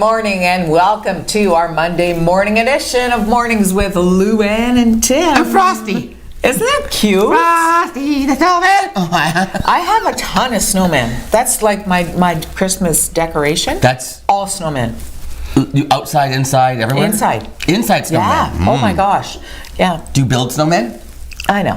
morning and welcome to our Monday morning edition of Mornings with Luann and Tim. And Frosty. Isn't that cute? Frosty the snowman. I have a ton of snowmen. That's like my Christmas decoration. That's all snowmen. You outside, inside, everywhere? Inside. Inside snowmen. Yeah. Oh my gosh. Yeah. Do you build snowmen? I know.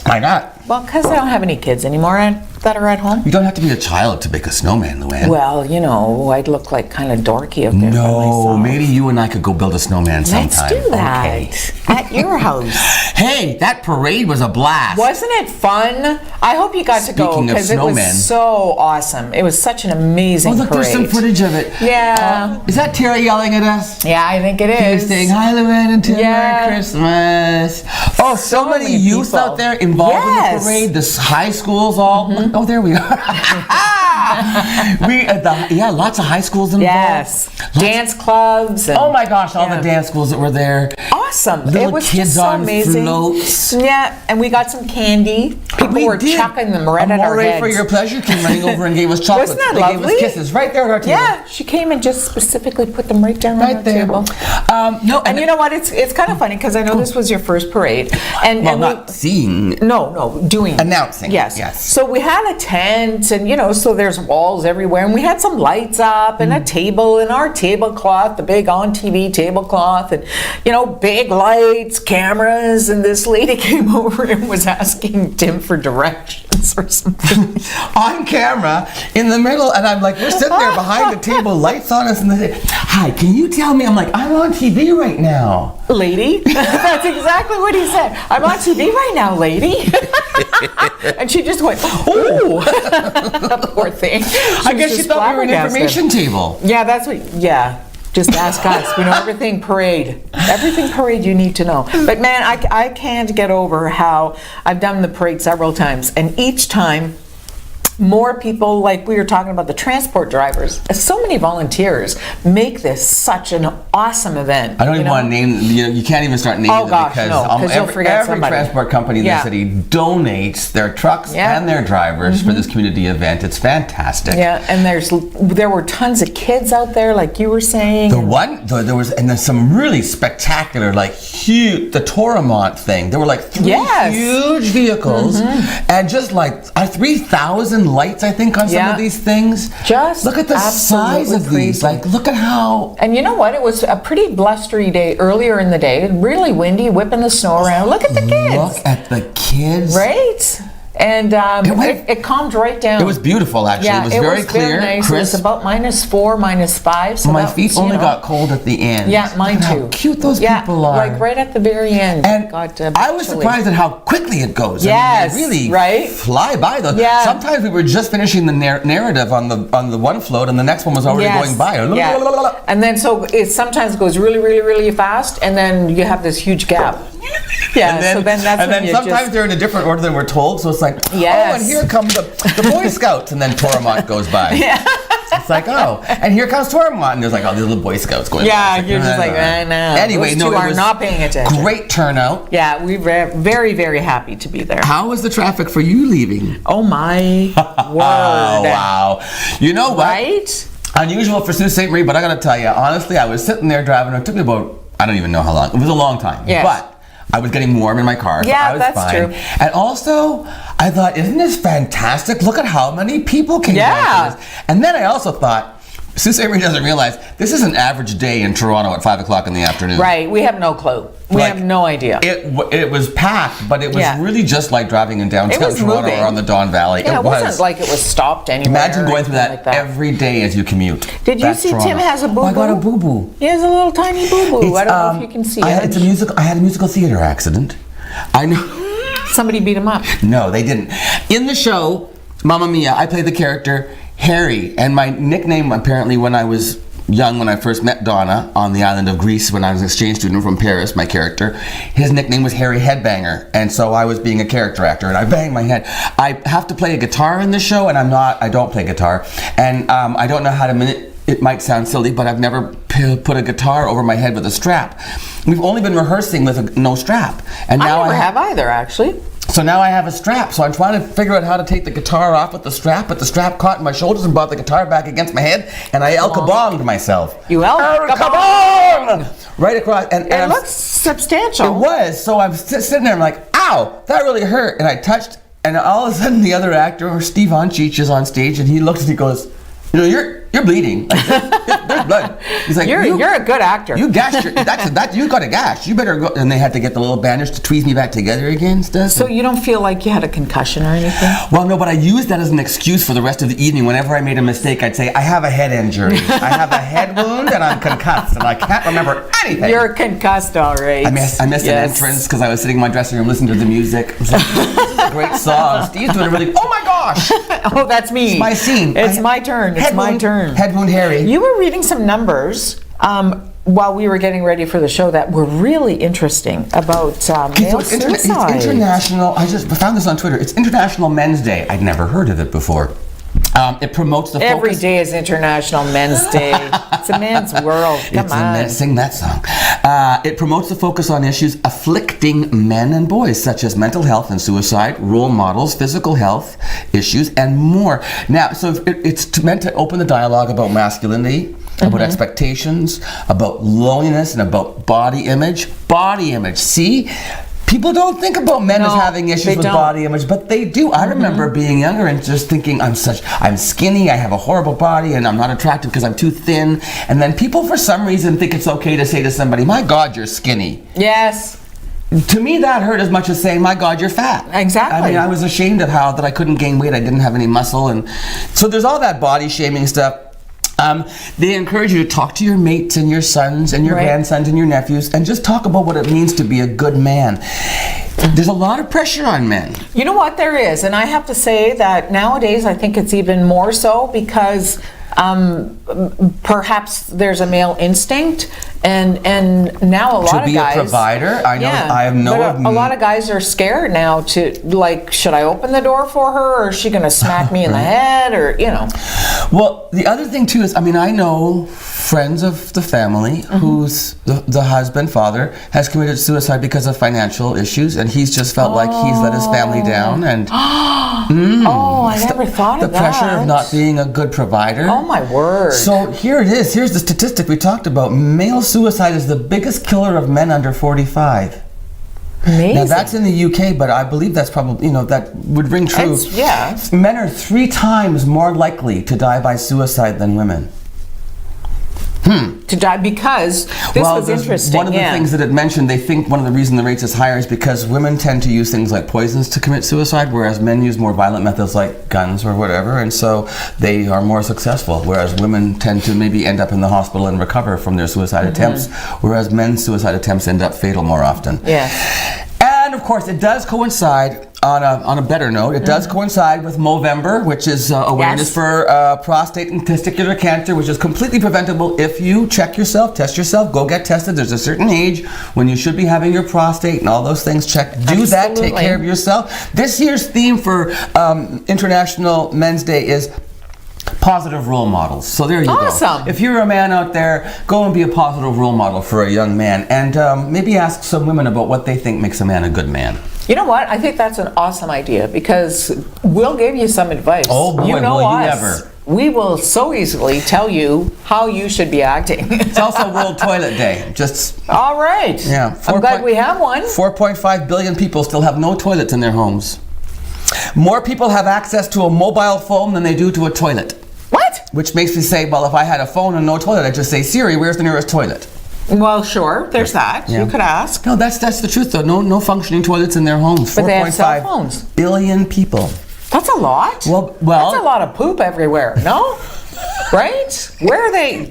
Why not? Well, because I don't have any kids anymore that are at home. You don't have to be a child to make a snowman, Luann. Well, you know, I'd look like kind of dorky out there by No, myself. maybe you and I could go build a snowman sometime. Let's do that. Okay. At your house. Hey, that parade was a blast. Wasn't it fun? I hope you got to go Speaking of because it was snowmen. so awesome. It was such an amazing Oh, look, parade. there's some footage of it. Yeah. Is that Terry yelling at us? Yeah, I think it He was is. saying, hi, Luann and Tim, Yeah. Merry Christmas. Oh, so many youth people. out there involved in the parade. The high schools all. Oh, there we are. Lots of high schools involved. Yes. Dance clubs. And, Oh my gosh, all the dance schools that were there. awesome. Little It was kids just so on amazing. floats. Yeah, and we got some candy. People were chucking them right at our Amore heads. for your pleasure came running over and gave us chocolates. Wasn't that They lovely? gave us kisses right there at our table. Yeah, she came and just specifically put them right down on Right our there. table. And you know what? It's kind of funny because I know this was your first parade, and Well, and not seeing. No, doing. Announcing. Yes. Yes. So we had a tent, and so there's walls everywhere, and we had some lights up, and a table, and our tablecloth, the big ONNtv tablecloth, and big lights, cameras, and this lady came over and was asking Tim for directions or something. On camera, in the middle, and I'm like, we're sitting there behind the table, lights on us, and they say, hi, can you tell me? I'm like, I'm on TV right now. Lady, that's exactly what he said. I'm on TV right now, lady. And she just went, oh, poor thing. I guess she thought we were an information table. Yeah, that's what, just ask us. We know everything parade. Everything parade you need to know. But man, I can't get over how I've done the parade several times. And each time, more people, like we were talking about the transport drivers, so many volunteers make this such an awesome event. I don't even want to name, you can't even start naming them because you'll forget every somebody. transport company in the city donates their trucks and their drivers for this community event. It's fantastic. Yeah, and there were tons of kids out there, like you were saying. There's some really spectacular, like huge, the Toromont thing. There were like three huge vehicles and just like 3,000 lights, I think, on some of these things. Just look at the size of these. Like, look at how. And you know what? It was a pretty blustery day earlier in the day. Really windy, whipping the snow around. Look at the kids. Look at the kids. Right? And it calmed right down. It was beautiful, actually. Yeah, it was very clear, nice. crisp. It was about -4, -5. So my feet only got cold at the end. Yeah, mine too. How cute those people are. Like right at the very end. And I was surprised at how quickly it goes. Yes, I mean, they really fly by those. Yeah. Sometimes we were just finishing the narrative on the one float, and the next one was already going by. Yeah. And then so it sometimes goes really, really, really fast, and then you have this huge gap. Yeah, and then sometimes they're in a different order than we're told, so it's like, oh, and here come the Boy Scouts, and then Toromont goes by. Yeah. It's like, oh, and here comes Toromont, and there's like all these little Boy Scouts going by. Yeah, you're just like, no. Anyway, those two are not paying attention. Great turnout. Yeah, we were very, very happy to be there. How was the traffic for you leaving? Oh my word. Oh, wow. You know what? Right? Unusual for Sault Ste. Marie, but I gotta tell you, honestly, I was sitting there driving, it took me about, I don't even know how long, it was a long time. Yes. But I was getting warm in my car, so I was that's fine. true. And also, I thought, isn't this fantastic? Look at how many people came down to this. And then I also thought, Sault Ste. Marie doesn't realize this is an average day in Toronto at 5 o'clock in the afternoon. Right, we have no clue. We have no idea. It was packed, but it was really just like driving in downtown Toronto or on the Don Valley. Yeah, it wasn't like it was stopped anywhere. Imagine going through that every day as you commute. Did you see Tim has a boo-boo? Oh, I got a boo-boo. He has a little tiny boo-boo. I don't know if you can see it. I had a musical theater accident. I know. Somebody beat him up. No, they didn't. In the show, Mamma Mia, I played the character Harry, and my nickname apparently when I was young, when I first met Donna on the island of Greece when I was an exchange student from Paris, my character, his nickname was Harry Headbanger, and so I was being a character actor, and I banged my head. I have to play a guitar in the show, and I don't play guitar, and I don't know how to it might sound silly, but I've never put a guitar over my head with a strap. We've only been rehearsing with no strap, and now I never have either, actually. So now I have a strap. So I'm trying to figure out how to take the guitar off with the strap, but the strap caught in my shoulders and brought the guitar back against my head, and I El Kabonged myself. You El Kabong! Right across. And it looks substantial. It was. So I'm sitting there, I'm like, ow, that really hurt. And I touched, and all of a sudden the other actor, Steve Untitled, is on stage, and he looks and he goes, you know, you're bleeding. Like, there's blood. He's like, you're a good actor. You gashed you got a gash. You better go. And they had to get the little bandage to tweeze me back together again and stuff. So you don't feel like you had a concussion or anything? Well, no, but I used that as an excuse for the rest of the evening. Whenever I made a mistake, I'd say, I have a head injury. I have a head wound and I'm concussed and I can't remember anything. You're concussed, all right. I missed an entrance because I was sitting in my dressing room listening to the music. I was like, this is a great song. Steve's doing a really, oh my gosh. Oh, that's me. It's my scene. It's my turn. It's my turn. Head wound Harry. You were reading some numbers while we were getting ready for the show that were really interesting about male suicide. It's international. I just found this on Twitter. It's International Men's Day. I'd never heard of it before. It promotes the Every focus. day is International Men's Day. It's a man's world. Come on. Sing that song. It promotes the focus on issues afflicting men and boys, such as mental health and suicide, role models, physical health issues, and more. Now, so it's meant to open the dialogue about masculinity, about expectations, about loneliness, and about body image. Body image. See? People don't think about men as having issues with body image, but they do. I remember being younger and just thinking, I'm skinny, I have a horrible body, and I'm not attractive because I'm too thin. And then people, for some reason, think it's okay to say to somebody, my God, you're skinny. Yes. To me, that hurt as much as saying, my God, you're fat. Exactly. I mean, I was ashamed of how that I couldn't gain weight, I didn't have any muscle. And so there's all that body shaming stuff. They encourage you to talk to your mates and your sons and your grandsons and your nephews and just talk about what it means to be a good man. There's a lot of pressure on men. You know what, there is, and I have to say that nowadays I think it's even more so because perhaps there's a male instinct, and now a lot of guys to be a provider. A lot of guys are scared now to, like, should I open the door for her, or is she going to smack me in the head, or Well, the other thing too is, I mean, I know friends of the family whose the husband, father, has committed suicide because of financial issues, and he's just felt like he's let his family down, and I never thought of that. The pressure of not being a good provider. Oh my word. So here it is. Here's the statistic we talked about. Male suicide is the biggest killer of men under 45. Amazing. Now that's in the UK, but I believe that's probably, that would ring true. Men are 3 times more likely to die by suicide than women. To die because this was interesting. One of the things that it mentioned, they think one of the reasons the rates is higher is because women tend to use things like poisons to commit suicide, whereas men use more violent methods like guns or whatever, and so they are more successful, whereas women tend to maybe end up in the hospital and recover from their suicide attempts, whereas men's suicide attempts end up fatal more often. Yes. And of course, it does coincide, on a better note, it does coincide with Movember, which is awareness for prostate and testicular cancer, which is completely preventable if you check yourself, test yourself, go get tested. There's a certain age when you should be having your prostate and all those things checked. Do that, take care of yourself. This year's theme for International Men's Day is positive role models. So there you go. If you're a man out there, go and be a positive role model for a young man, and maybe ask some women about what they think makes a man a good man. You know what? I think that's an awesome idea, because we'll give you some advice. Oh boy, will you ever. We will so easily tell you how you should be acting. It's also World Toilet Day. All right. Yeah. I'm glad we have one. 4.5 billion people still have no toilets in their homes. More people have access to a mobile phone than they do to a toilet. What? Which makes me say, well, if I had a phone and no toilet, I'd just say, Siri, where's the nearest toilet? Well, sure, there's that. Yeah. You could ask. No, that's the truth, though. No functioning toilets in their homes. But they have cell phones. Billion people. That's a lot. Well, that's a lot of poop everywhere. No, right? Where are they?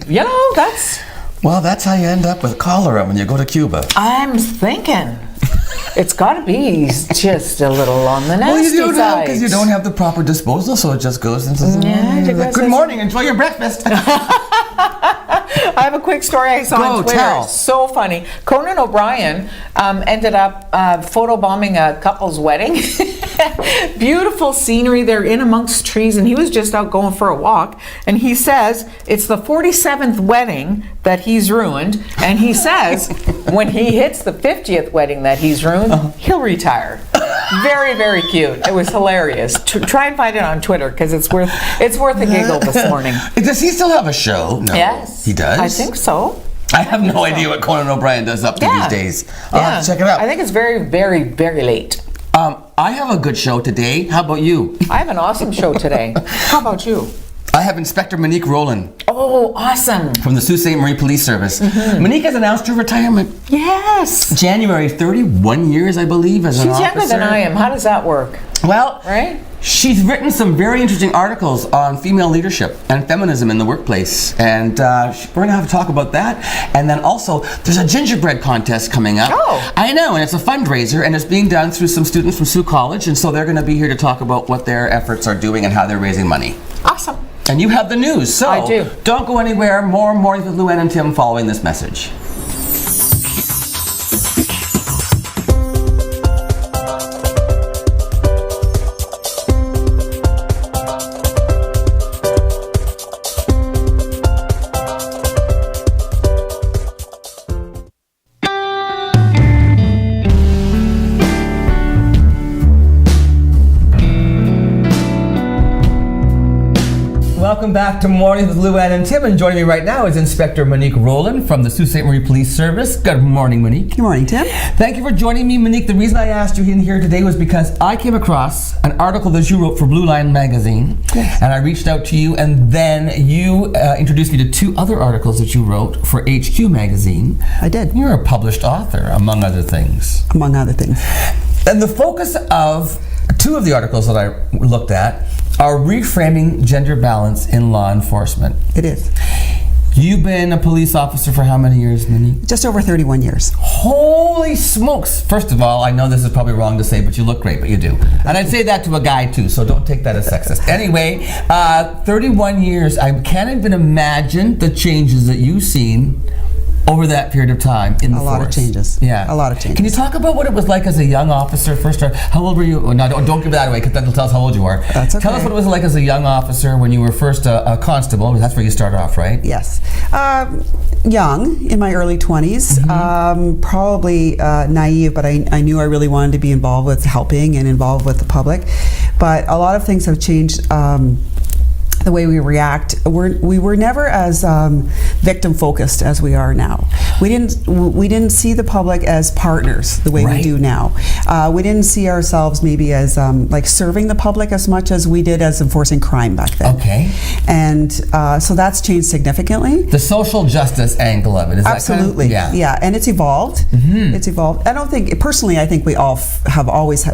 That's. Well, that's how you end up with cholera when you go to Cuba. I'm thinking. It's got to be just a little on the nasty side. Because you don't have the proper disposal, so it just goes into good morning, enjoy your breakfast. I have a quick story I saw on Twitter. Tell. So funny. Conan O'Brien ended up photobombing a couple's wedding. Beautiful scenery. They're in amongst trees, and he was just out going for a walk. And he says it's the 47th wedding that he's ruined. And he says when he hits the 50th wedding that he's ruined, he'll retire. Very, very cute. It was hilarious. Try and find it on Twitter because it's worth a giggle this morning. Does he still have a show? No. Yes. He does? I think so. I have no idea what Conan O'Brien does up to these days. I'll have to check it out. I think it's very, very, very late. I have a good show today. How about you? I have an awesome show today. How about you? I have Inspector Monique Rollin. Oh, awesome. From the Sault Ste. Marie Police Service. Monique has announced her retirement. Yes. January, 31 years, I believe, as an officer. She's younger than I am. How does that work? Well, right? She's written some very interesting articles on female leadership and feminism in the workplace. And we're going to have to talk about that. And then also, there's a gingerbread contest coming up. Oh. I know, and it's a fundraiser, and it's being done through some students from Sault College. And so they're going to be here to talk about what their efforts are doing and how they're raising money. Awesome. And you have the news, so I do. Don't go anywhere. More Mornings with Luann and Tim following this message. Welcome back to Mornings with Luann and Tim, and joining me right now is Inspector Monique Rollin from the Sault Ste. Marie Police Service. Good morning, Monique. Good morning, Tim. Thank you for joining me, Monique. The reason I asked you in here today was because I came across an article that you wrote for Blue Line magazine, Yes. and I reached out to you, and then you introduced me to two other articles that you wrote for HQ magazine. I did. You're a published author, among other things. Among other things. And the focus of two of the articles that I looked at are reframing gender balance in law enforcement. It is. You've been a police officer for how many years, Monique? Just over 31 years. Holy smokes! First of all, I know this is probably wrong to say, but you look great, but you do. And I'd say that to a guy too, so don't take that as sexist. Anyway, 31 years, I can't even imagine the changes that you've seen over that period of time in the force. A lot of changes. Yeah. A lot of changes. Can you talk about what it was like as a young officer first? How old were you? Oh, no, don't give that away because that'll tell us how old you are. That's okay. Tell us what it was like as a young officer when you were first a constable. That's where you started off, right? Yes. Young, in my early 20s. Probably naive, but I knew I really wanted to be involved with helping and involved with the public. But a lot of things have changed. The way we react, we were never as victim focused as we are now. We didn't see the public as partners the way we do now. We didn't see ourselves maybe as like serving the public as much as we did as enforcing crime back then. Okay. And so that's changed significantly. The social justice angle of it is Absolutely. That kind of, yeah, and it's evolved. It's evolved. I don't think personally. I think we all have always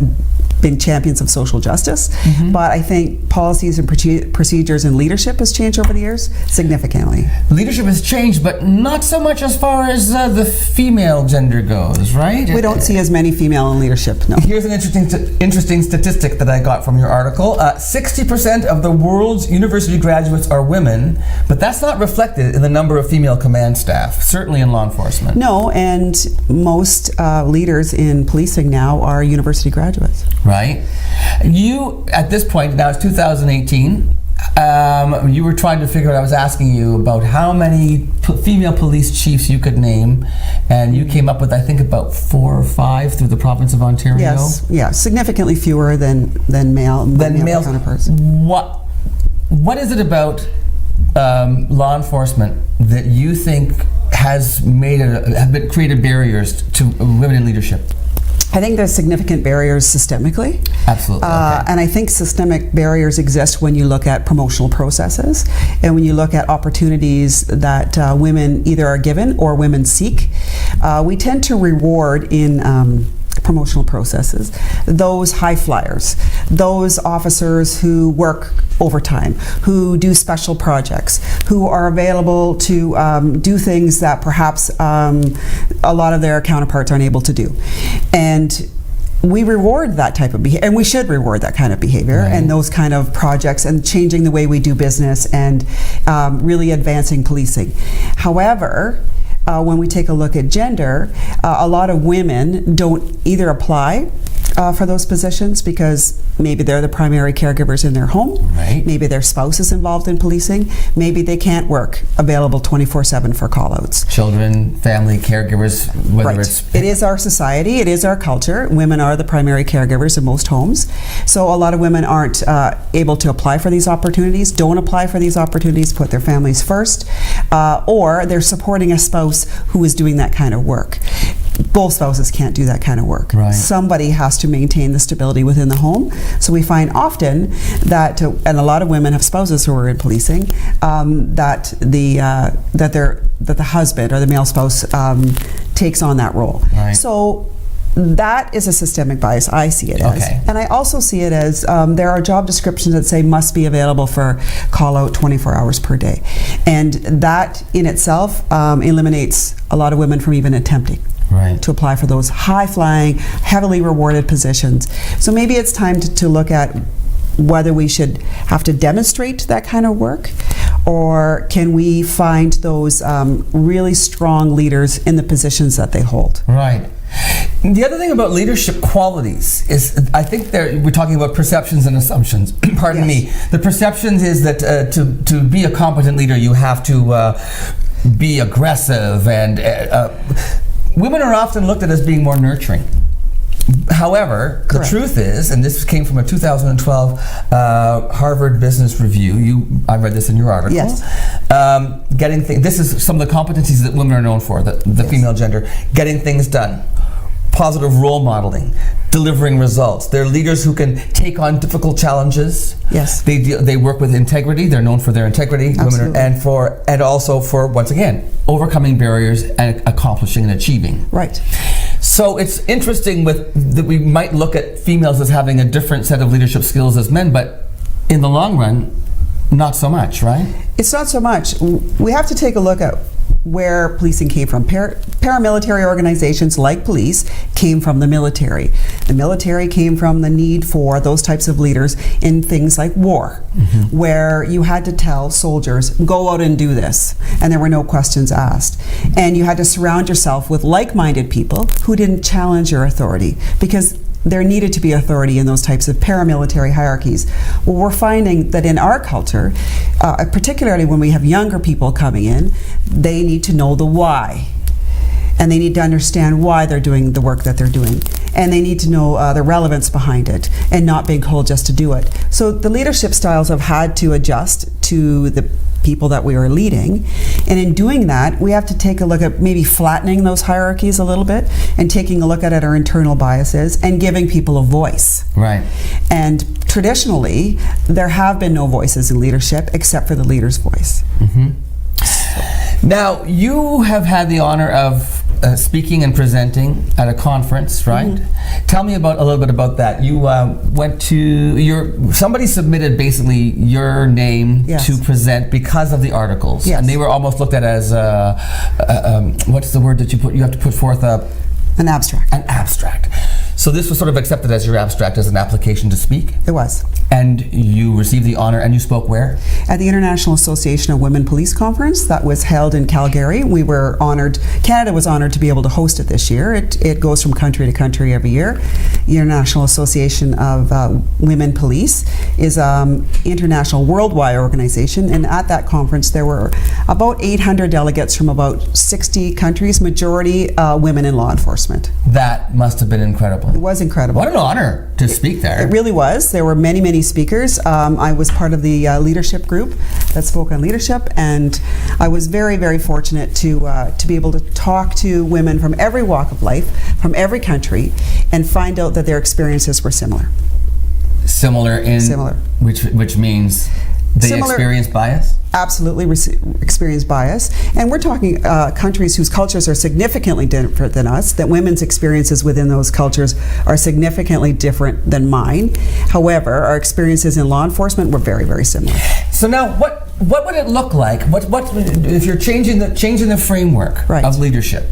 been champions of social justice, but I think policies and procedures and leadership has changed over the years significantly. Leadership has changed, but not so much as far as the female gender goes, right? We don't see as many female in leadership, no. Here's an interesting statistic that I got from your article. 60% of the world's university graduates are women, but that's not reflected in the number of female command staff, certainly in law enforcement. No, and most leaders in policing now are university graduates. Right. You, at this point, now it's 2018, you were trying to figure out, I was asking you about how many female police chiefs you could name, and you came up with, I think, about 4 or 5 through the province of Ontario. Yes, yeah, significantly fewer than male counterparts. What is it about law enforcement that you think has created barriers to women in leadership? I think there's significant barriers systemically. Absolutely. Okay. And I think systemic barriers exist when you look at promotional processes and when you look at opportunities that women either are given or women seek. We tend to reward in promotional processes those high flyers, those officers who work overtime, who do special projects, who are available to do things that perhaps a lot of their counterparts aren't able to do. And we reward that type of behavior, and we should reward that kind of behavior and those kind of projects and changing the way we do business and really advancing policing. However, when we take a look at gender, a lot of women don't either apply for those positions because maybe they're the primary caregivers in their home. Right. Maybe their spouse is involved in policing. Maybe they can't work available 24/7 for call-outs. Children, family, caregivers, whether Right. it's... It is our society. It is our culture. Women are the primary caregivers in most homes. So a lot of women aren't able to apply for these opportunities, don't apply for these opportunities, put their families first, or they're supporting a spouse who is doing that kind of work. Both spouses can't do that kind of work. Right. Somebody has to maintain the stability within the home. So we find often that, and a lot of women have spouses who are in policing, that the husband or the male spouse takes on that role. Right. So that is a systemic bias. I see it as. Okay. And I also see it as there are job descriptions that say must be available for call out 24 hours per day. And that in itself eliminates a lot of women from even attempting. Right. To apply for those high-flying, heavily rewarded positions. So maybe it's time to look at whether we should have to demonstrate that kind of work, or can we find those really strong leaders in the positions that they hold. Right. The other thing about leadership qualities is, I think we're talking about perceptions and assumptions. Pardon me. The perceptions is that to be a competent leader, you have to be aggressive, and women are often looked at as being more nurturing. However, Correct. The truth is, and this came from a 2012 Harvard Business Review. I read this in your article. Yes. This is some of the competencies that women are known for, the Yes. female gender. Getting things done, positive role modeling, delivering results. They're leaders who can take on difficult challenges. Yes. They work with integrity. They're known for their integrity. Absolutely. Women and also for, once again, overcoming barriers and accomplishing and achieving. Right. So it's interesting that we might look at females as having a different set of leadership skills as men, but in the long run, not so much, right? It's not so much. We have to take a look at where policing came from. Paramilitary organizations like police came from the military. The military came from the need for those types of leaders in things like war, where you had to tell soldiers, go out and do this, and there were no questions asked. And you had to surround yourself with like-minded people who didn't challenge your authority, because there needed to be authority in those types of paramilitary hierarchies. Well, we're finding that in our culture, particularly when we have younger people coming in, they need to know the why. And they need to understand why they're doing the work that they're doing. And they need to know the relevance behind it and not being told just to do it. So the leadership styles have had to adjust to the people that we are leading. And in doing that, we have to take a look at maybe flattening those hierarchies a little bit and taking a look at our internal biases and giving people a voice. Right. And traditionally, there have been no voices in leadership except for the leader's voice. Now, you have had the honor of speaking and presenting at a conference, right? Tell me a little bit about that. You went to somebody submitted basically your name Yes. to present because of the articles, Yes. and they were almost looked at as what's the word that you have to put forth An abstract. an abstract. So this was sort of accepted as your abstract as an application to speak, It was. and you received the honor. And you spoke where? At the International Association of Women Police Conference that was held in Calgary. We were honored, Canada was honored to be able to host it this year. It goes from country to country every year. The International Association of Women Police is an international worldwide organization, and at that conference there were about 800 delegates from about 60 countries, majority women in law enforcement. That must have been incredible. It was incredible. What an honor to speak there. It really was. There were many, many speakers. I was part of the leadership group that spoke on leadership, and I was very, very fortunate to be able to talk to women from every walk of life, from every country, and find out that their experiences were similar. Similar, which means they Similar. experience bias? Absolutely experience bias. And we're talking countries whose cultures are significantly different than us, that women's experiences within those cultures are significantly different than mine. However, our experiences in law enforcement were very, very similar. So now, what would it look like? What if you're changing the framework Right. of leadership?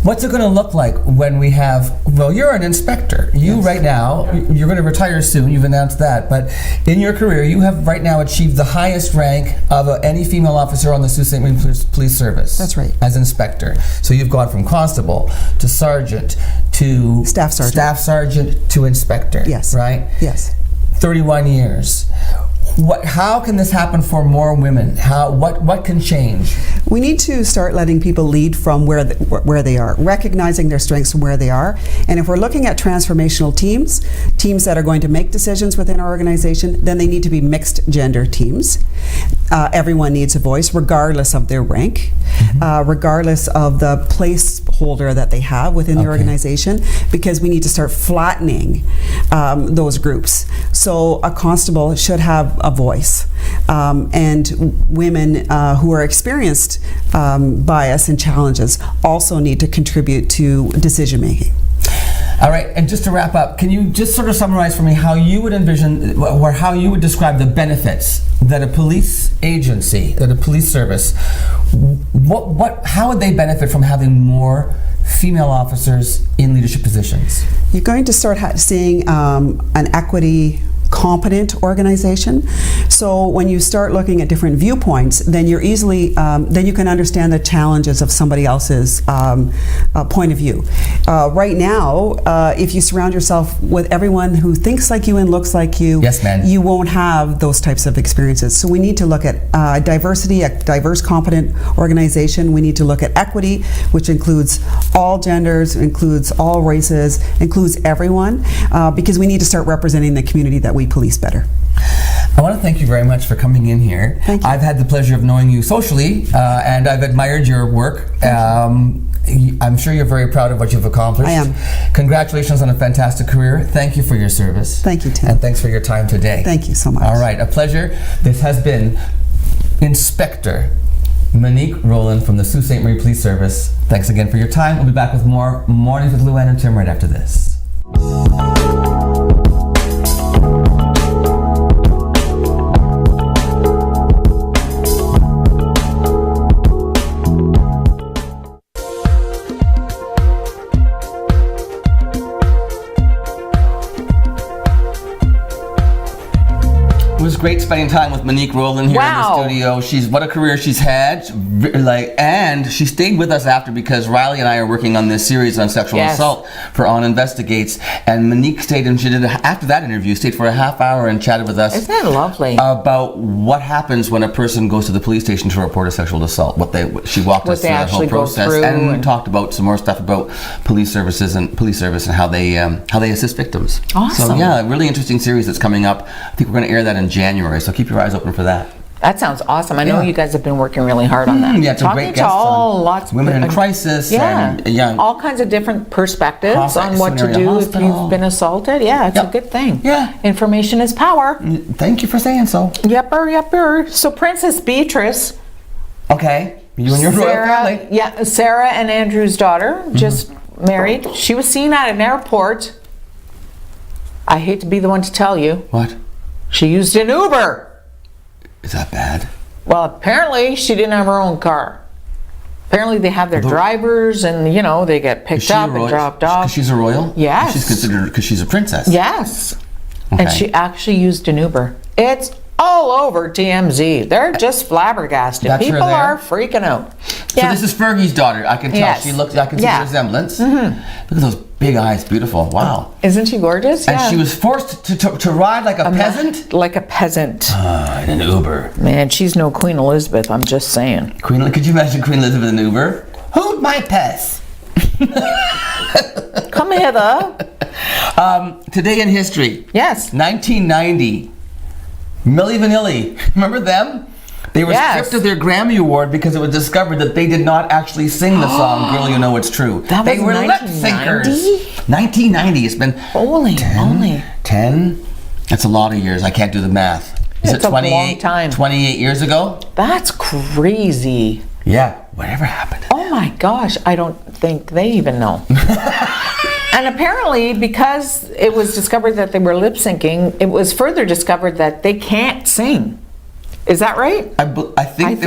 What's it going to look like when we have? Well, you're an inspector. You right now, you're going to retire soon. You've announced that, but in your career, you have right now achieved the highest rank of any female officer on the Sault Ste. Marie Police Service. That's right. As inspector. So you've gone from constable to sergeant to Staff sergeant. Staff sergeant to inspector. Yes. Right? Yes. 31 years. How can this happen for more women? What can change? We need to start letting people lead from where they are, recognizing their strengths from where they are. And if we're looking at transformational teams that are going to make decisions within our organization, then they need to be mixed gender teams. Everyone needs a voice, regardless of their rank, regardless of the placeholder that they have within the organization, because we need to start flattening those groups. So a constable should have a voice, and women who are experienced bias and challenges also need to contribute to decision making. All right, and just to wrap up, can you just sort of summarize for me how you would envision or how you would describe the benefits that a police agency, that a police service, how would they benefit from having more female officers in leadership positions? You're going to start seeing an equity competent organization. So when you start looking at different viewpoints, then you're easily, then you can understand the challenges of somebody else's point of view. Right now, if you surround yourself with everyone who thinks like you and looks like you, yes, ma'am, you won't have those types of experiences. So we need to look at diversity, a diverse, competent organization. We need to look at equity, which includes all genders, includes all races, includes everyone, because we need to start representing the community that we police better. I want to thank you very much for coming in here. Thank you. I've had the pleasure of knowing you socially, and I've admired your work. I'm sure you're very proud of what you've accomplished. I am. Congratulations on a fantastic career. Thank you for your service. Thank you, Tim. And thanks for your time today. Thank you so much. All right, a pleasure. This has been Inspector Monique Rollin from the Sault Ste. Marie Police Service. Thanks again for your time. We'll be back with more Mornings with Luann and Tim right after this. It was great spending time with Monique Rollin here in the studio. What a career she's had, and she stayed with us after because Riley and I are working on this series on sexual assault for On Investigates, and Monique stayed and she did after that interview stayed for a half hour and chatted with us. Isn't that lovely? About what happens when a person goes to the police station to report a sexual assault. She walked us through that whole process and talked about some more stuff about police service and how they assist victims. Awesome. So yeah, a really interesting series that's coming up. I think we're going to air that in January, so keep your eyes open for that. That sounds awesome. I know you guys have been working really hard on that. Yeah, some great guests on women in crisis, and all kinds of different perspectives on what to do if you've been assaulted. Yeah, it's a good thing. Yeah. Information is power. Thank you for saying so. Yepper. So Princess Beatrice. Okay, you and your royal family. Yeah, Sarah and Andrew's daughter, just married. She was seen at an airport. I hate to be the one to tell you. What? She used an Uber. Is that bad? Well, apparently she didn't have her own car. Apparently they have their drivers and, they get picked up and dropped off. Because she's a royal? Yes. She's considered because she's a princess? Yes. Okay. And she actually used an Uber. It's all over TMZ. They're just flabbergasted. People are freaking out. So this is Fergie's daughter. I can tell. Yes. I can see the resemblance. Look at those big eyes. Beautiful. Wow. Isn't she gorgeous? And she was forced to ride like a peasant? Like a peasant. In an Uber. Man, she's no Queen Elizabeth, I'm just saying. Could you imagine Queen Elizabeth in an Uber? Hold my purse. Come hither. Today in history. Yes. 1990. Milli Vanilli. Remember them? They were stripped of their Grammy Award because it was discovered that they did not actually sing the song "Girl, You Know It's True." They were lip syncers. 1990. It's been holy moly. 10. That's a lot of years. I can't do the math. Is it 28? A long time. 28 years ago? That's crazy. Yeah. Whatever happened? Oh my gosh! I don't think they even know. And apparently, because it was discovered that they were lip syncing, it was further discovered that they can't sing. Is that right? I think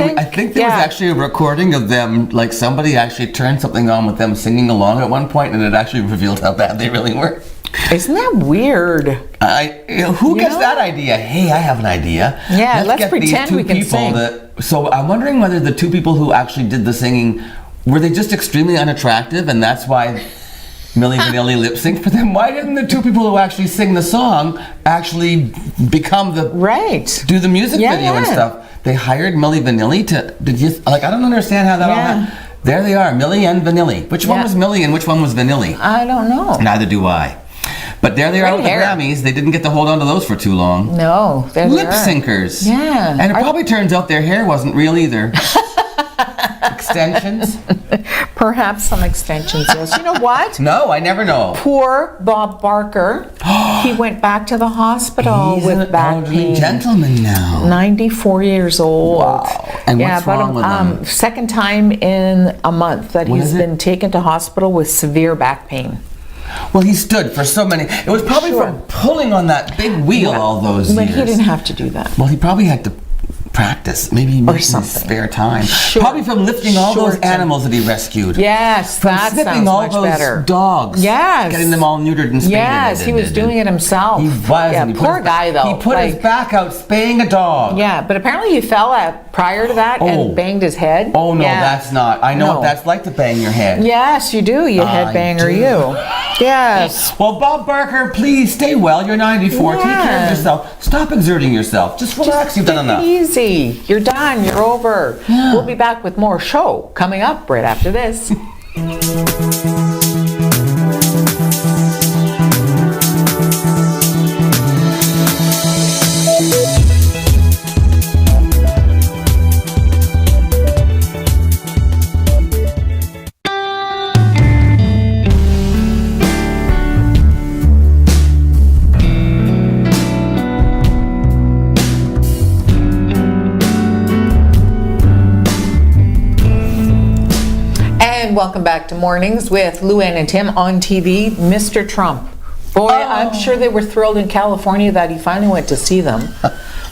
there was actually a recording of them, like somebody actually turned something on with them singing along at one point, and it actually revealed how bad they really were. Isn't that weird? Who gets that idea? Hey, I have an idea. Yeah, let's pretend we can sing. So I'm wondering whether the two people who actually did the singing, were they just extremely unattractive, and that's why Milli Vanilli lip sync for them. Why didn't the two people who actually sing the song actually become the do the music video and stuff? They hired Milli Vanilli to just I don't understand how that all happened. There they are, Milli and Vanilli. Which one was Milli and which one was Vanilli? I don't know. Neither do I. But there they are with the Grammys. They didn't get to hold on to those for too long. No, there lip syncers. Yeah. And it probably turns out their hair wasn't real either. Extensions? Perhaps some extensions, yes. You know what? No, I never know. Poor Bob Barker. He went back to the hospital with back pain. He's an elderly gentleman now. 94 years old. Wow. And what's wrong with him? Second time in a month that he's been taken to hospital with severe back pain. Well, he stood for so many. It was probably from pulling on that big wheel all those years. But he didn't have to do that. Well, he probably had to practice, maybe or something. Spare time. Probably from lifting all those animals that he rescued. Yes, from that snipping sounds all much those better. Dogs. Yes, getting them all neutered and spayed. Yes, he was doing it himself. He was. Yeah, poor guy though. He put his back out spaying a dog. Yeah, but apparently he fell prior to that and banged his head. Oh no, that's not. I know what that's like to bang your head. Yes, you do. You headbanger, you. Yes. Well, Bob Barker, please stay well. You're 94. Take care of yourself. Stop exerting yourself. Just relax. You've done enough. Take it easy. You're done. You're over. Yeah. We'll be back with more show coming up right after this. Welcome back to Mornings with Luann and Tim on TV. Mr. Trump. Boy, I'm sure they were thrilled in California that he finally went to see them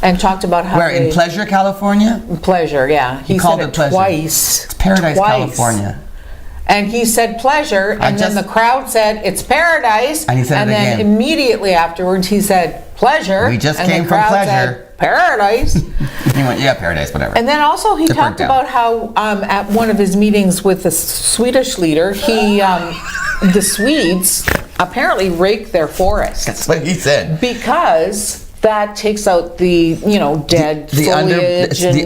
and talked about how in Pleasure, California? Pleasure, yeah. He called said it Pleasure. Twice. It's Paradise, California. And he said pleasure, and then the crowd said it's paradise. And he said it again. And then immediately afterwards he said pleasure. We just and came the from crowd pleasure. Said, Paradise. He went, yeah, paradise, whatever. And then also he talked about how at one of his meetings with the Swedish leader, the Swedes apparently rake their forests. That's what he said. Because that takes out the dead foliage. He's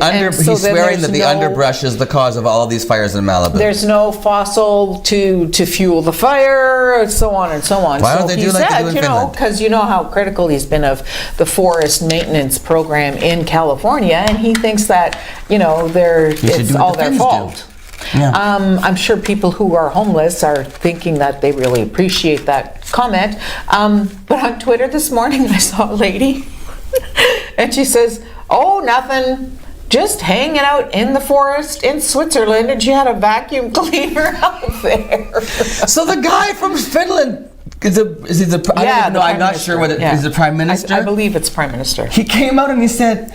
swearing that the underbrush is the cause of all of these fires in Malibu. There's no fossil to fuel the fire, so on and so on. Why don't they do like they do in Finland? Because you know how critical he's been of the forest maintenance program in California, and he thinks that it's all their fault. Yeah. I'm sure people who are homeless are thinking that they really appreciate that comment. But on Twitter this morning, I saw a lady, and she says, "Oh, nothing. Just hanging out in the forest in Switzerland," and she had a vacuum cleaner out there. So the guy from Finland is he the? I don't know. I'm not sure what it is. The Prime Minister. I believe it's Prime Minister. He came out and he said,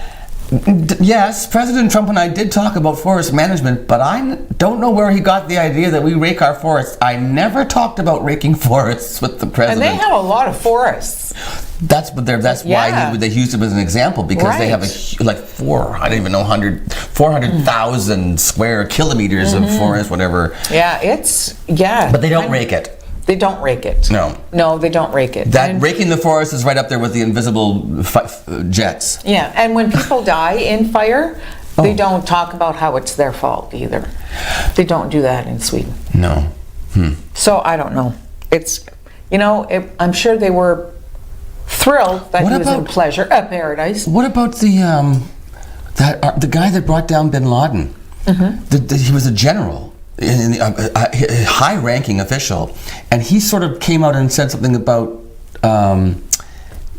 yes, President Trump and I did talk about forest management, but I don't know where he got the idea that we rake our forests. I never talked about raking forests with the president. And they have a lot of forests. That's why they used him as an example, because they have 400,000 square kilometers of forest, whatever. Yeah, But they don't rake it. They don't rake it. No, they don't rake it. Raking the forest is right up there with the invisible jets. Yeah, and when people die in fire, they don't talk about how it's their fault either. They don't do that in Sweden. No. So I don't know. It's, I'm sure they were thrilled that he was in paradise. What about the guy that brought down Bin Laden? He was a general. A high-ranking official, and he sort of came out and said something about.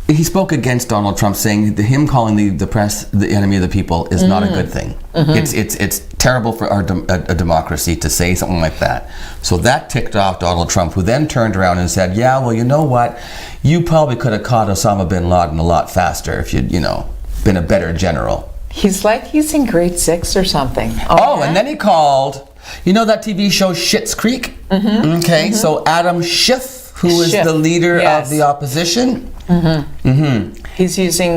He spoke against Donald Trump, saying that him calling the press the enemy of the people is not a good thing. It's terrible for a democracy to say something like that. So that ticked off Donald Trump, who then turned around and said, "Yeah, well, you know what? You probably could have caught Osama bin Laden a lot faster if you'd been a better general." He's in grade 6 or something. And then he called. You know that TV show Schitt's Creek? Okay, so Adam Schiff, who is the leader of the opposition,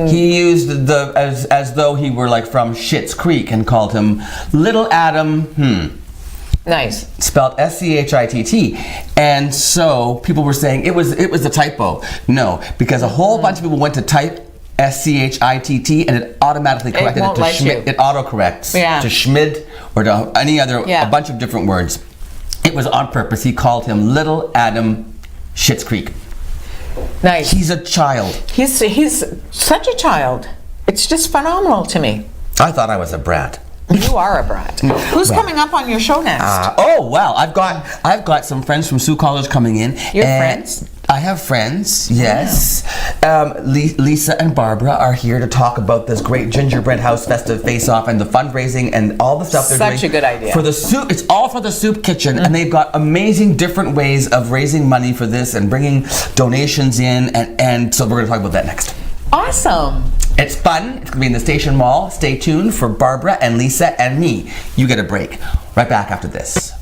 he used as though he were like from Schitt's Creek and called him Little Adam. Nice. spelled Schitt. And so people were saying it was a typo. No, because a whole bunch of people went to type Schitt and it automatically corrected won't to let Schmidt. you. It autocorrects to Schmid or to any other, a bunch of different words. It was on purpose. He called him Little Adam Schitt's Creek. Nice. He's a child. He's such a child. It's just phenomenal to me. I thought I was a brat. You are a brat. Who's coming up on your show next? I've got some friends from Sault College coming in. You have friends? I have friends, yes. Lisa and Barbara are here to talk about this great Gingerbread House festive face-off and the fundraising and all the stuff they're doing. Such a good idea. For the soup, it's all for the soup kitchen, and they've got amazing different ways of raising money for this and bringing donations in, and so we're going to talk about that next. Awesome. It's fun. It's going to be in the Station Mall. Stay tuned for Barbara and Lisa and me. You get a break. Right back after this.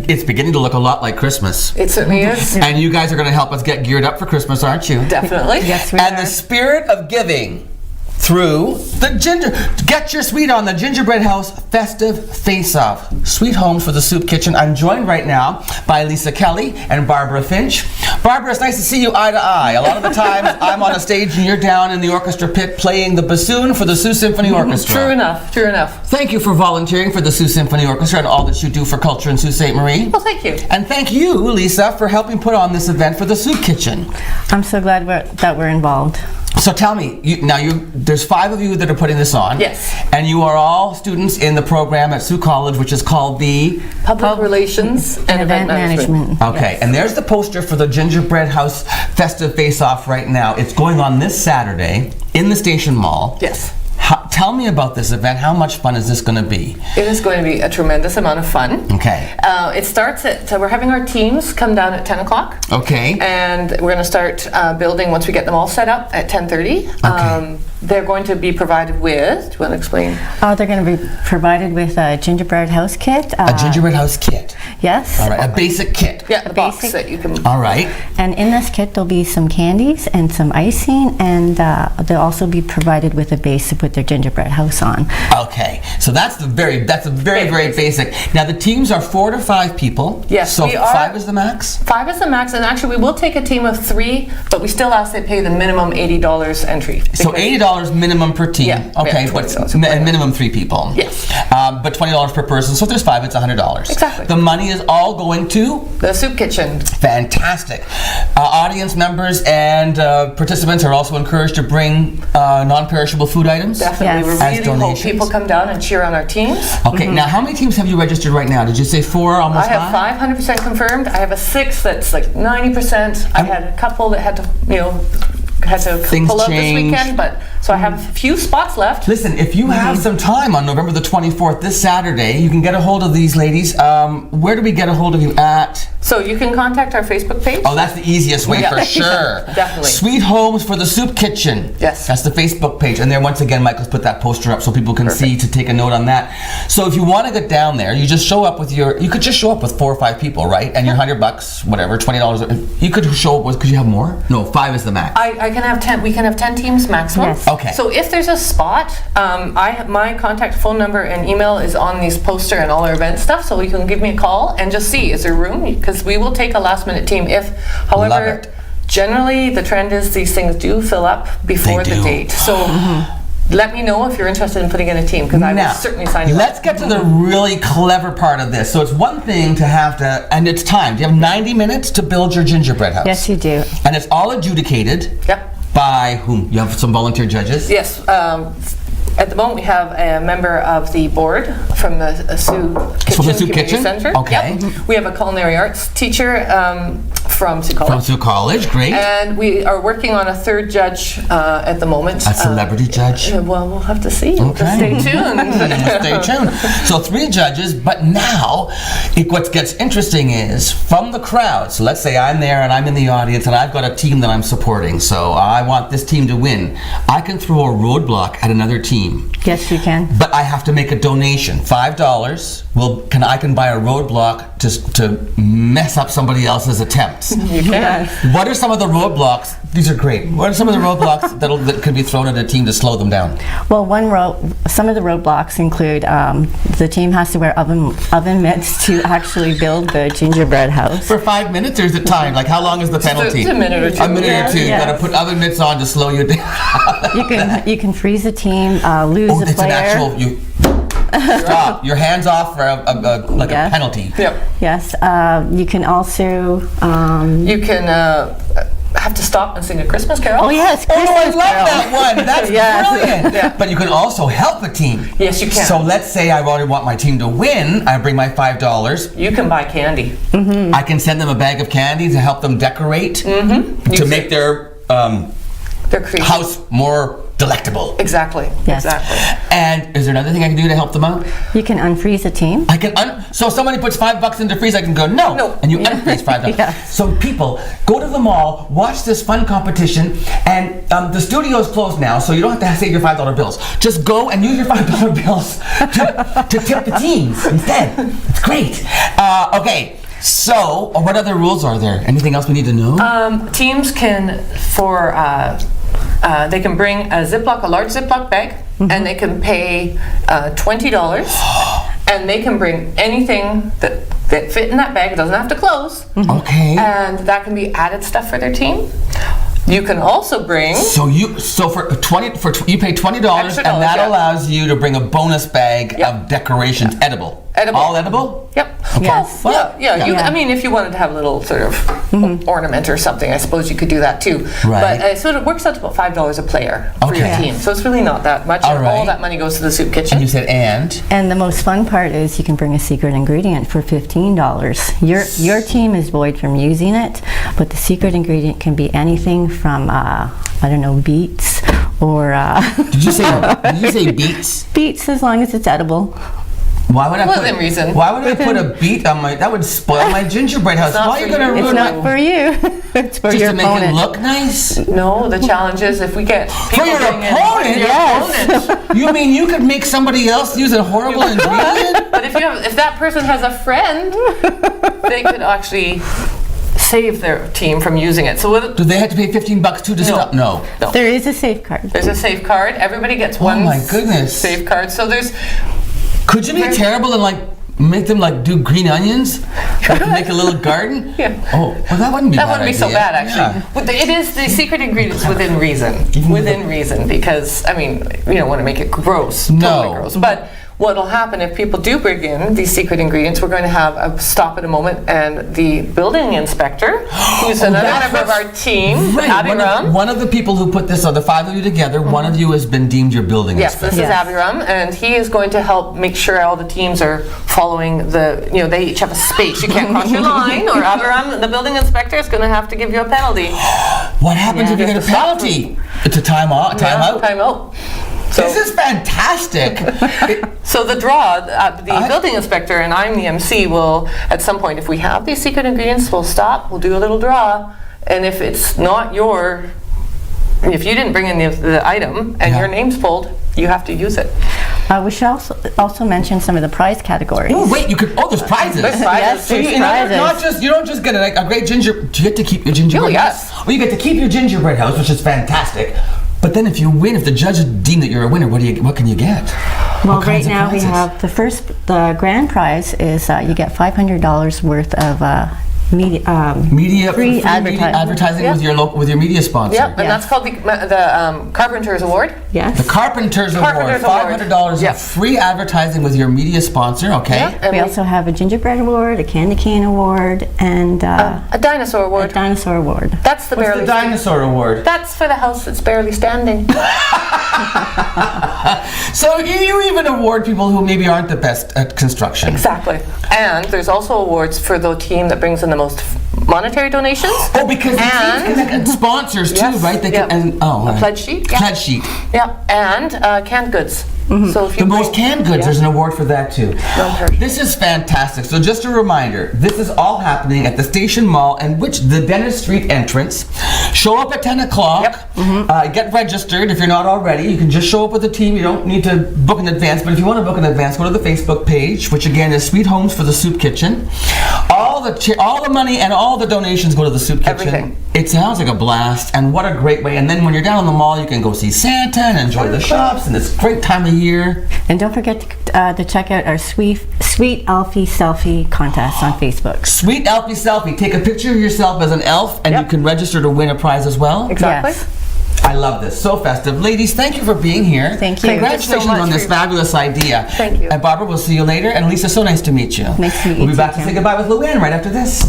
It's beginning to look a lot like Christmas. It certainly is. And you guys are going to help us get geared up for Christmas, aren't you? Definitely. Yes, we And are. the spirit of giving through the get your sweet on the Gingerbread House festive face-off. Sweet homes for the soup kitchen. I'm joined right now by Lisa Kelly and Barbara Finch. Barbara, it's nice to see you eye to eye. A lot of the times I'm on a stage and you're down in the orchestra pit playing the bassoon for the Sault Symphony Orchestra. True enough. True enough. Thank you for volunteering for the Sault Symphony Orchestra and all that you do for culture in Sault Ste. Marie. Well, thank you. And thank you, Lisa, for helping put on this event for the soup kitchen. I'm so glad that we're involved. So tell me, there's 5 of you that are putting this on. Yes. And you are all students in the program at Sault College, which is called the Public Relations and Event Management. Okay, Yes. and there's the poster for the Gingerbread House festive face-off right now. It's going on this Saturday in the Station Mall. Yes. Tell me about this event. How much fun is this going to be? It is going to be a tremendous amount of fun. Okay. It starts so we're having our teams come down at 10 o'clock. Okay. And we're going to start building once we get them all set up at 10:30. Okay. They're going to be provided with, do you want to explain? They're going to be provided with a gingerbread house kit. A Gingerbread House kit. Yes. All right, a basic kit. Yeah, the box basic- that you can... All right. And in this kit, there'll be some candies and some icing, and they'll also be provided with a base to put their gingerbread house on. Okay, so that's a very basic. Now the teams are 4 to 5 people. Yes, so we are. 5 is the max. 5 is the max, and actually we will take a team of 3, but we still ask they pay the minimum $80 entry. So because- $80 minimum per team. Yeah, Okay, yeah, what's $20 per minimum 3 people? Yes. But $20 per person. So if there's 5, it's $100. Exactly. The money is all going to The soup kitchen. fantastic. Audience members and participants are also encouraged to bring non-perishable food items. Definitely. Yes. We As really hope donations. people come down and cheer on our teams. Okay, now how many teams have you registered right now? Did you say 4, almost I have 500% confirmed. I have a 6 that's like 90%. I had a couple that had to, Things pull out this change. weekend, but so I have a few spots left. Listen, if you have some time on November the 24th, this Saturday, you can get a hold of these ladies. Where do we get a hold of you at? So you can contact our Facebook page. Oh, that's the easiest way Yeah. for sure. Definitely. Sweet Homes for the Soup Kitchen. Yes. That's the Facebook page. And there, once again, Michael's put that poster up so people can see to take a note on that. So if you want to get down there, you just show up with you could just show up with 4 or 5 people, right? And your $100, whatever, $20. You could show up with, could you have more? No, 5 is the max. I can have 10. We can have 10 teams maximum. Yes. Okay. So if there's a spot, my contact phone number and email is on these poster and all our event stuff. So you can give me a call and just see, is there room? Because we will take a last-minute team if, Love however, it. generally the trend is these things do fill up before They the do. date. So let me know if you're interested in putting in a team, because I Now, will certainly sign you up. let's get to the really clever part of this. So it's one thing to have to, and it's time. You have 90 minutes to build your gingerbread house. Yes, you do. And it's all adjudicated Yep. by whom? You have some volunteer judges? Yes. At the moment, we have a member of the board from the Sault Kitchen From the Sault Community Kitchen? Center. Okay. Yep. We have a culinary arts teacher from Sault From College. Sault College, great. And we are working on a third judge at the moment. A celebrity judge? Well, we'll have to see. Just stay tuned. Stay tuned. So 3 judges, but now what gets interesting is from the crowd. So let's say I'm there and I'm in the audience and I've got a team that I'm supporting. So I want this team to win. I can throw a roadblock at another team. Yes, you can. But I have to make a donation, $5. I can buy a roadblock just to mess up somebody else's attempts. You can. What are some of the roadblocks? These are great. What are some of the roadblocks that could be thrown at a team to slow them down? Well, some of the roadblocks include the team has to wear oven mitts to actually build the gingerbread house. For 5 minutes, or is it timed? Like, how long is the penalty? It's a minute or two. A minute or two. You Yes. got to put oven mitts on to slow you down. You can freeze a team, lose a It's player. an actual. Stop. Your hands off for a Yes. penalty. Yep. Yes, you can also. You can have to stop and sing a Christmas carol. Oh yes, Oh, Christmas I love Carol. that one. That's Yes. brilliant. Yeah. But you can also help a team. Yes, you can. So let's say I really want my team to win. I bring my $5. You can buy candy. I can send them a bag of candy to help them decorate to make their They're creative. house more delectable. Exactly. Yes. Exactly. And is there another thing I can do to help them out? You can unfreeze a team. I can so if somebody puts $5 into freeze, I can go no, No. and you unfreeze $5. Yes. So people, go to the mall, watch this fun competition, and the studio is closed now, so you don't have to save your $5 bills. Just go and use your $5 bills to tip the teams instead. It's great. Okay. So, what other rules are there? Anything else we need to know? Teams can they can bring a large Ziploc bag, and they can pay $20, and they can bring anything that fit in that bag. It doesn't have to close. Okay. And that can be added stuff for their team. You can also bring. So you pay $20, Extra and that dollars, yeah. allows you to bring a bonus bag Yep. of decorations, edible. Edible. All edible? Yep. Yes. Well, yeah. Yeah. I mean, if you wanted to have a little sort of ornament or something, I suppose you could do that too. Right. But so it works out to about $5 a player for your Okay. team. So it's really not that much. All and right. all that money goes to the soup And kitchen. you said and? And the most fun part is you can bring a secret ingredient for $15. Your team is void from using it, but the secret ingredient can be anything from beets or Did you say beets? beets as long as it's edible. Why would I Within reason. Why would I put a beet on my? That would spoil my gingerbread house. not Why are you for gonna you. ruin It's not my? for you. It's for Just your to make opponent. it look nice. No, the challenge is if we get people For your bring in- opponent? For your Yes. opponent. You mean you could make somebody else use a horrible ingredient? But if that person has a friend, they could actually save their team from using it. So Do they have to pay $15 too to stop? No. No. There is a safeguard. There's a safeguard. Everybody gets one. my goodness. Safeguard. So there's. Could you be terrible and make them do green onions? Make a little garden? Yeah. Oh, well that wouldn't be. That a bad wouldn't be so idea. bad, actually. Yeah. But it is the secret ingredients within reason. Within reason, because I mean, you don't want to make it gross. No. Totally gross. But what'll happen if people do bring in these secret ingredients? We're going to have a stop at a moment, and the building inspector, who's another that's member of our team, Right. Abiram. One of the people who put this, the 5 of you together, one of you has been deemed your building Yes, inspector. this is Yes. Abiram, and he is going to help make sure all the teams are following they each have a space. You can't cross your line, or Abiram, the building inspector, is going to have to give you a penalty. What happens if you Yeah. get a penalty? It's a time out. Time out. Time out. So, This is fantastic. so the draw, the building inspector and I'm the MC will, at some point, if we have these secret ingredients, we'll stop, we'll do a little draw, and if it's not if you didn't bring in the item and Yeah. your name's pulled, you have to use it. We should also mention some of the prize categories. Oh wait, there's prizes. There's prizes. Yes, So there's you- prizes. You don't just get a great ginger. Do you get to keep your gingerbread Oh, house? yes. Well, you get to keep your gingerbread house, which is fantastic. But then if you win, if the judges deem that you're a winner, what can you get? Well, What right kinds of now we prizes? have the grand prize is you get $500 worth of Media free media advertising Yep. with your media sponsor. Yep, and Yes. that's called the Carpenter's Award. Yes. The Carpenter's Carpenter's Award, Award. $500 Yep. of free advertising with your media sponsor. Okay. Yeah, and We also have a gingerbread award, a candy cane award, and a dinosaur a award. dinosaur award. That's the What's barely. the dinosaur award? That's for the house that's barely standing. So you even award people who maybe aren't the best at construction. Exactly. And there's also awards for the team that brings in the most monetary donations. Oh, because and sponsors too, Yes, right? They yep. can, and, oh, A right. pledge sheet. Yeah. Pledge sheet. Yeah, and canned goods. So if you The most bring- canned goods, Yeah. there's an award for that too. Don't This is fantastic. So just a reminder, this is all happening at the Station Mall, and the Dennis Street entrance. Show up at 10 o'clock. Yep. Get registered if you're not already. You can just show up with a team. You don't need to book in advance, but if you want to book in advance, go to the Facebook page, which again is Sweet Homes for the Soup Kitchen. All the money and all the donations go to the soup kitchen. Everything. It sounds like a blast, and what a great way. And then when you're down in the mall, you can go see Santa and enjoy the shops, and it's a great time of year. And don't forget to check out our Sweet Elfie Selfie contest on Facebook. Sweet Elfie Selfie. Take a picture of yourself as an elf, and you can register to win a prize as well. Exactly. Yes. I love this. So festive. Ladies, thank you for being here. Thank you. Congratulations Thank you so much on this for- fabulous idea. Thank you. And Barbara, we'll see you later. And Lisa, so nice to meet you. Nice to meet you We'll be too, back to Kim. say goodbye with Luann right after this.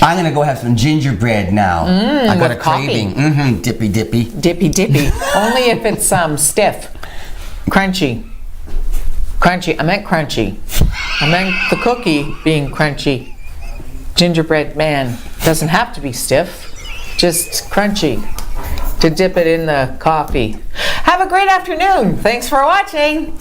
I'm gonna go have some gingerbread now. I got with a craving. Dippy dippy. Dippy dippy. Only if it's stiff. Crunchy. Crunchy. I meant crunchy. I meant the cookie being crunchy. Gingerbread man doesn't have to be stiff, just crunchy to dip it in the coffee. Have a great afternoon. Thanks for watching.